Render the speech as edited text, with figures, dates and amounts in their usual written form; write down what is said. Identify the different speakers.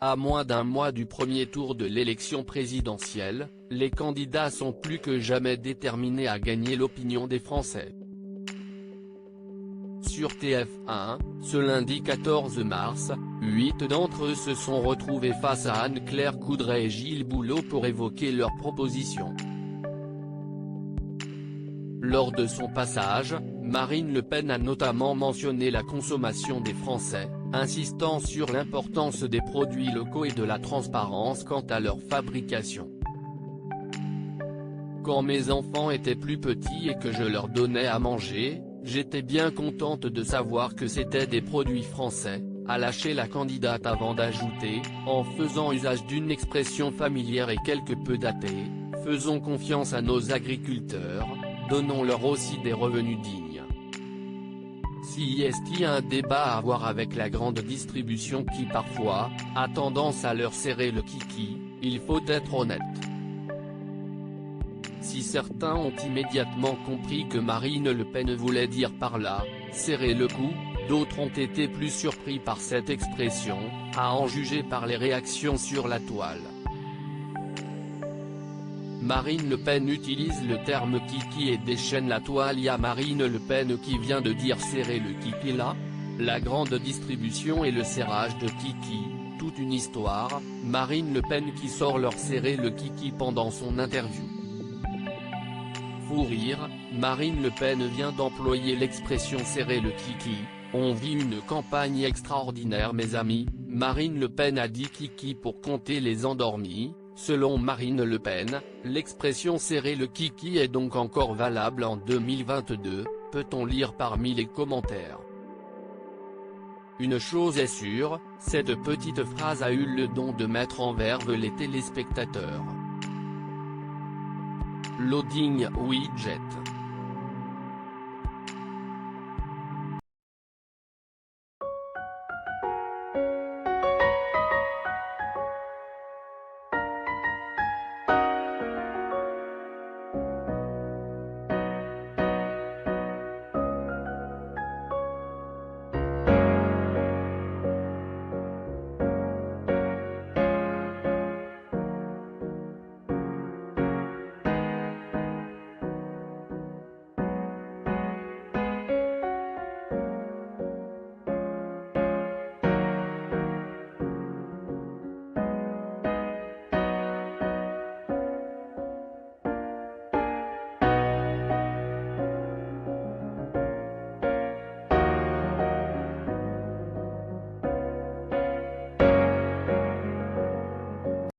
Speaker 1: À moins d'un mois du premier tour de l'élection présidentielle, les candidats sont plus que jamais déterminés à gagner l'opinion des Français. Sur TF1, ce lundi 14 mars, 8 d'entre eux se sont retrouvés face à Anne-Claire Coudray et Gilles Boulot pour évoquer leurs propositions. Lors de son passage, Marine Le Pen a notamment mentionné la consommation des Français, insistant sur l'importance des produits locaux et de la transparence quant à leur fabrication. Quand mes enfants étaient plus petits et que je leur donnais à manger, j'étais bien contente de savoir que c'était des produits français, a lâché la candidate avant d'ajouter, en faisant usage d'une expression familière et quelque peu datée, « Faisons confiance à nos agriculteurs, donnons-leur aussi des revenus dignes ». Si est-il y a un débat à avoir avec la grande distribution qui parfois, a tendance à leur serrer le kiki, il faut être honnête. Si certains ont immédiatement compris que Marine Le Pen voulait dire par là, serrer le cou, d'autres ont été plus surpris par cette expression, à en juger par les réactions sur la toile. Marine Le Pen utilise le terme kiki et déchaîne la toile. Y a Marine Le Pen qui vient de dire serrer le kiki là. La grande distribution et le serrage de kiki, toute une histoire. Marine Le Pen qui sort leur serrer le kiki pendant son interview. Fou rire, Marine Le Pen vient d'employer l'expression serrer le kiki. On vit une campagne extraordinaire mes amis. Marine Le Pen a dit kiki pour compter les endormis. Selon Marine Le Pen, l'expression serrer le kiki est donc encore valable en 2022, peut-on lire parmi les commentaires. Une chose est sûre, cette petite phrase a eu le don de mettre en verve les téléspectateurs. Loading widget.